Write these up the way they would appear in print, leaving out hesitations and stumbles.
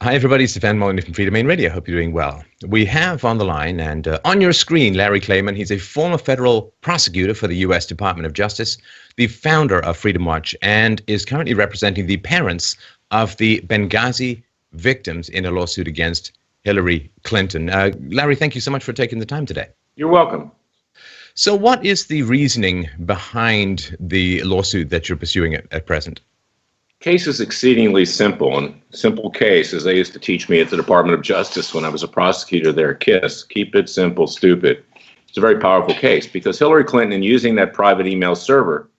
Hi, everybody. Stefan Molyneux from Freedom Main Radio. Hope you're doing well. We have on the line and on your screen Larry Klayman. He's a former federal prosecutor for the U.S. Department of Justice, the founder of Freedom Watch, and is currently representing the parents of the Benghazi victims in a lawsuit against Hillary Clinton. Larry, thank you so much for taking the time today. You're welcome. So what is the reasoning behind the lawsuit that you're pursuing at present? Case is exceedingly simple, and simple case, as they used to teach me at the Department of Justice when I was a prosecutor there at KISS, keep it simple, stupid. It's a very powerful case because Hillary Clinton, in using that private email server,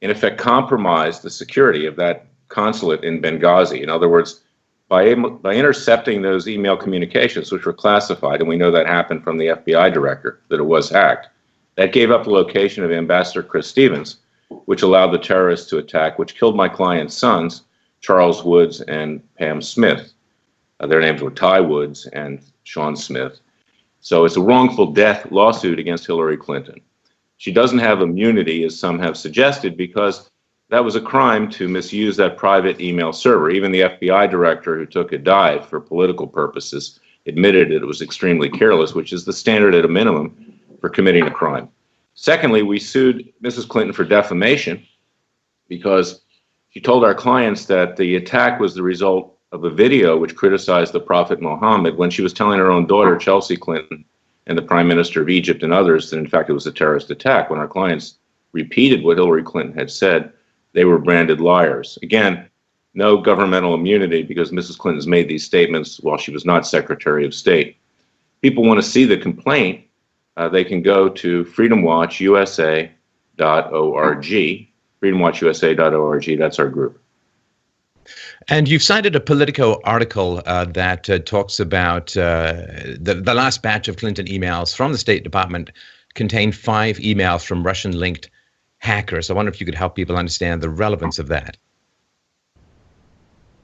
in effect compromised the security of that consulate in Benghazi. In other words, by intercepting those email communications, which were classified, and we know that happened from the FBI director, that it was hacked, that gave up the location of Ambassador Chris Stevens, which allowed the terrorists to attack, which killed my client's sons, Charles Woods and Pam Smith. Their names were Ty Woods and Sean Smith. So it's a wrongful death lawsuit against Hillary Clinton. She doesn't have immunity, as some have suggested, because that was a crime to misuse that private email server. Even the FBI director, who took a dive for political purposes, admitted that it was extremely careless, which is the standard at a minimum for committing a crime. Secondly, we sued Mrs. Clinton for defamation because she told our clients that the attack was the result of a video which criticized the Prophet Muhammad when she was telling her own daughter, Chelsea Clinton, and the Prime Minister of Egypt and others that, in fact, it was a terrorist attack. When our clients repeated what Hillary Clinton had said, they were branded liars. Again, no governmental immunity because Mrs. Clinton's made these statements while she was not Secretary of State. People want to see the complaint. They can go to freedomwatchusa.org, freedomwatchusa.org, that's our group. And you've cited a Politico article that talks about the last batch of Clinton emails from the State Department contained 5 emails from Russian-linked hackers. I wonder if you could help people understand the relevance of that.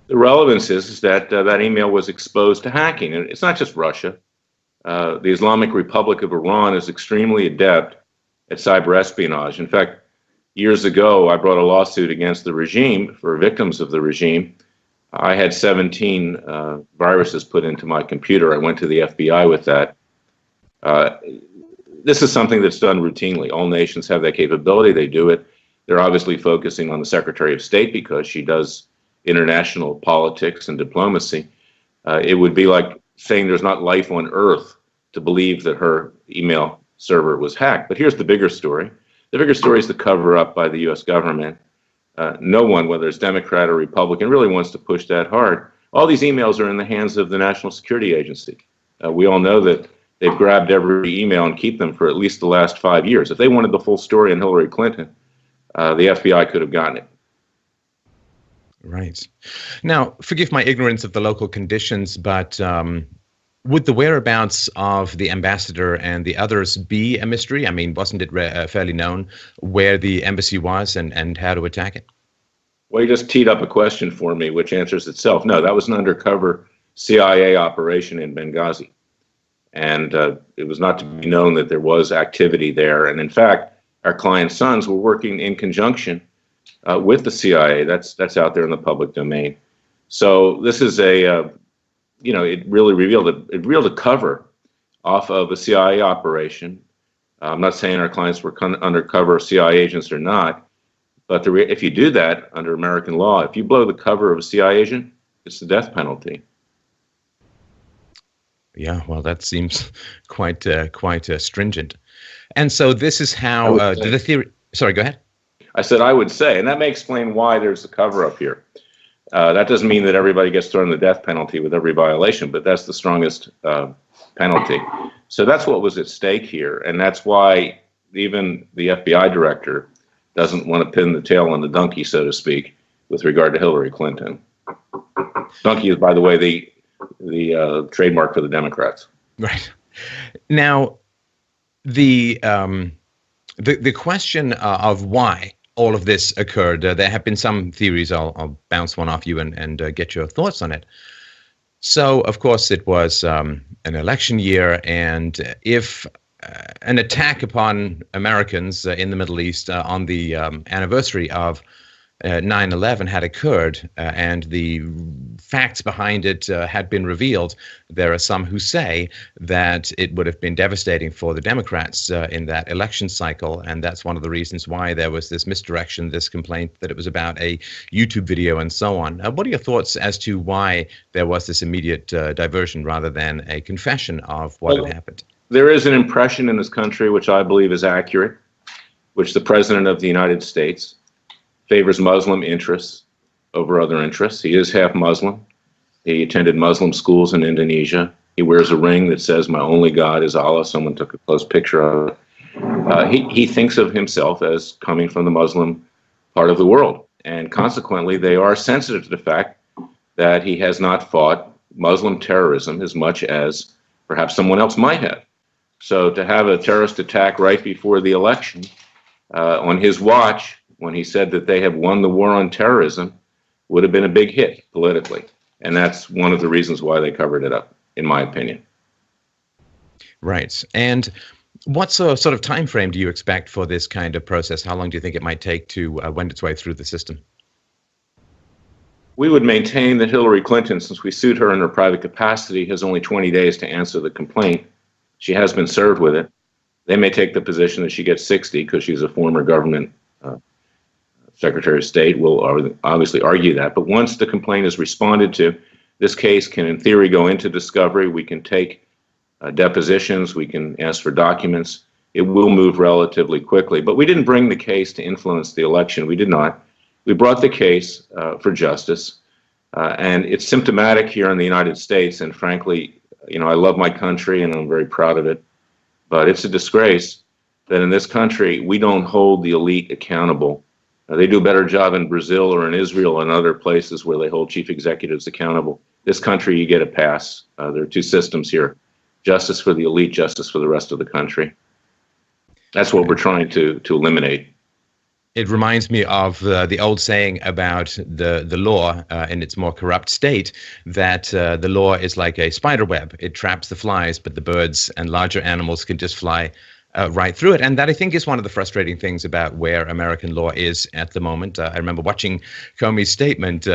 The relevance is that that email was exposed to hacking. And it's not just Russia. The Islamic Republic of Iran is extremely adept at cyber espionage. In fact, years ago, I brought a lawsuit against the regime for victims of the regime. I had 17 viruses put into my computer. I went to the FBI with that. This is something that's done routinely. All nations have that capability. They do it. They're obviously focusing on the Secretary of State because she does international politics and diplomacy. It would be like saying there's not life on Earth to believe that her email server was hacked. But here's the bigger story. The bigger story is the cover-up by the U.S. government. No one, whether it's Democrat or Republican, really wants to push that hard. All these emails are in the hands of the National Security Agency. We all know that they've grabbed every email and keep them for at least the last 5 years. If they wanted the full story on Hillary Clinton, the FBI could have gotten it. Right. Now, forgive my ignorance of the local conditions, but would the whereabouts of the ambassador and the others be a mystery? I mean, wasn't it fairly known where the embassy was and how to attack it? Well, you just teed up a question for me, which answers itself. No, that was an undercover CIA operation in Benghazi. And it was not to be known that there was activity there. And in fact, our client's sons were working in conjunction with the CIA. That's out there in the public domain. So this is it really revealed a cover off of a CIA operation. I'm not saying our clients were undercover CIA agents or not, but if you do that under American law, if you blow the cover of a CIA agent, it's the death penalty. Yeah, well, that seems quite stringent. And so this is how the theory. Sorry, go ahead. I said I would say, and that may explain why there's a cover-up here. That doesn't mean that everybody gets thrown the death penalty with every violation, but that's the strongest penalty. So that's what was at stake here, and that's why even the FBI director doesn't want to pin the tail on the donkey, so to speak, with regard to Hillary Clinton. Donkey is, by the way, the trademark for the Democrats. Right. Now, the question of why all of this occurred, there have been some theories. I'll bounce one off you and get your thoughts on it. So, of course, it was an election year, and if an attack upon Americans in the Middle East on the anniversary of 9/11 had occurred and the facts behind it had been revealed, there are some who say that it would have been devastating for the Democrats in that election cycle, and that's one of the reasons why there was this misdirection, this complaint that it was about a YouTube video and so on. What are your thoughts as to why there was this immediate diversion rather than a confession of what had happened? There is an impression in this country, which I believe is accurate, which the President of the United States favors Muslim interests over other interests. He is half Muslim. He attended Muslim schools in Indonesia. He wears a ring that says, "My only God is Allah." Someone took a close picture of it. He thinks of himself as coming from the Muslim part of the world. And consequently, they are sensitive to the fact that he has not fought Muslim terrorism as much as perhaps someone else might have. So to have a terrorist attack right before the election on his watch, when he said that they have won the war on terrorism, would have been a big hit politically. And that's one of the reasons why they covered it up, in my opinion. Right. And what sort of time frame do you expect for this kind of process? How long do you think it might take to wend its way through the system? We would maintain that Hillary Clinton, since we sued her in her private capacity, has only 20 days to answer the complaint. She has been served with it. They may take the position that she gets 60 because she's a former government Secretary of State. Will obviously argue that. But once the complaint is responded to, this case can, in theory, go into discovery. We can take depositions. We can ask for documents. It will move relatively quickly. But we didn't bring the case to influence the election. We did not. We brought the case for justice. And it's symptomatic here in the United States. And frankly, you know, I love my country and I'm very proud of it. But it's a disgrace that in this country, we don't hold the elite accountable. They do a better job in Brazil or in Israel and other places where they hold chief executives accountable. This country, you get a pass. There are two systems here: justice for the elite, justice for the rest of the country. That's what we're trying to eliminate. It reminds me of the old saying about the law in its more corrupt state, that the law is like a spider web. It traps the flies, but the birds and larger animals can just fly right through it. And that, I think, is one of the frustrating things about where American law is at the moment. I remember watching Comey's statement,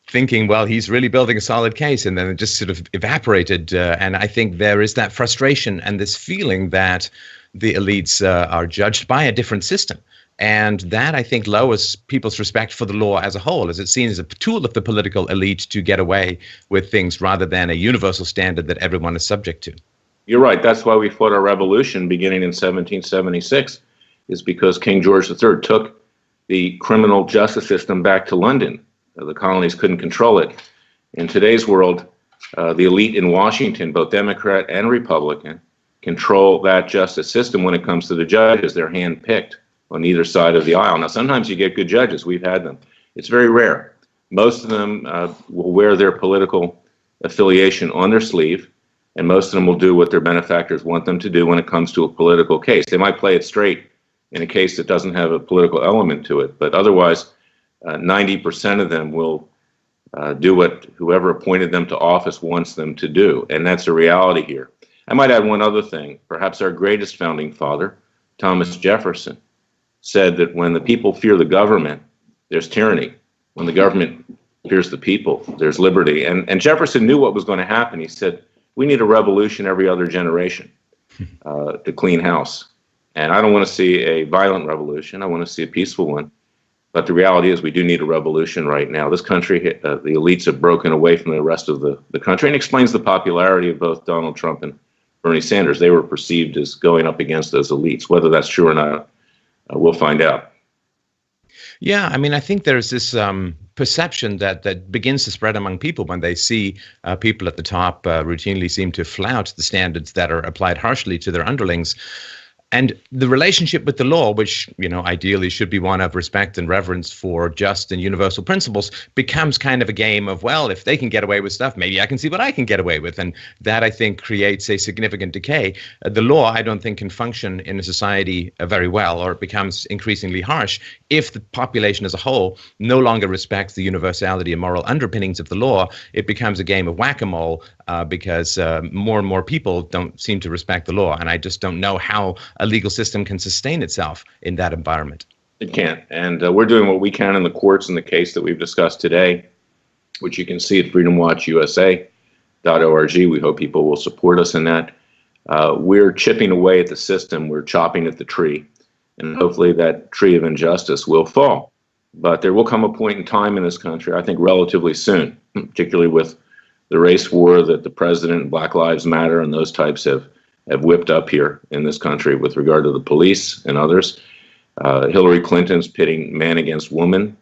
thinking, well, he's really building a solid case, and then it just sort of evaporated. And I think there is that frustration and this feeling that the elites are judged by a different system. And that, I think, lowers people's respect for the law as a whole, as it's seen as a tool of the political elite to get away with things rather than a universal standard that everyone is subject to. You're right. That's why we fought our revolution beginning in 1776, is because King George III took the criminal justice system back to London. The colonies couldn't control it. In today's world, the elite in Washington, both Democrat and Republican, control that justice system when it comes to the judges. They're handpicked on either side of the aisle. Now, sometimes you get good judges. We've had them. It's very rare. Most of them will wear their political affiliation on their sleeve, and most of them will do what their benefactors want them to do when it comes to a political case. They might play it straight in a case that doesn't have a political element to it, but otherwise, 90% of them will do what whoever appointed them to office wants them to do, and that's a reality here. I might add one other thing. Perhaps our greatest founding father, Thomas Jefferson, said that when the people fear the government, there's tyranny. When the government fears the people, there's liberty. And Jefferson knew what was going to happen. He said, we need a revolution every other generation to clean house. And I don't want to see a violent revolution. I want to see a peaceful one. But the reality is we do need a revolution right now. This country, the elites have broken away from the rest of the country, and explains the popularity of both Donald Trump and Bernie Sanders. They were perceived as going up against those elites. Whether that's true or not, we'll find out. Yeah, I mean, I think there's this perception that begins to spread among people when they see people at the top routinely seem to flout the standards that are applied harshly to their underlings. And the relationship with the law, which, you know, ideally should be one of respect and reverence for just and universal principles, becomes kind of a game of, well, if they can get away with stuff, maybe I can see what I can get away with. And that, I think, creates a significant decay. The law, I don't think, can function in a society very well, or it becomes increasingly harsh if the population as a whole no longer respects the universality and moral underpinnings of the law. It becomes a game of whack-a-mole because more and more people don't seem to respect the law. And I just don't know how a legal system can sustain itself in that environment. It can't. And we're doing what we can in the courts in the case that we've discussed today, which you can see at freedomwatchusa.org. We hope people will support us in that. We're chipping away at the system. We're chopping at the tree. And hopefully that tree of injustice will fall. But there will come a point in time in this country, I think relatively soon, particularly with the race war that the president and Black Lives Matter and those types have whipped up here in this country with regard to the police and others. Hillary Clinton's pitting man against woman,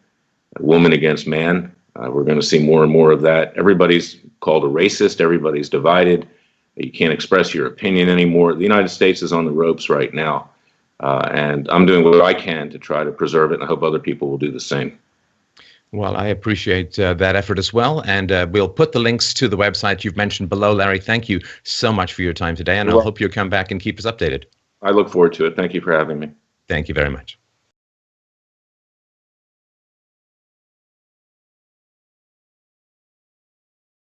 woman against man. We're going to see more and more of that. Everybody's called a racist. Everybody's divided. You can't express your opinion anymore. The United States is on the ropes right now. And I'm doing what I can to try to preserve it, and I hope other people will do the same. Well, I appreciate that effort as well. And we'll put the links to the website you've mentioned below. Larry, thank you so much for your time today, and I hope you'll come back and keep us updated. I look forward to it. Thank you for having me. Thank you very much.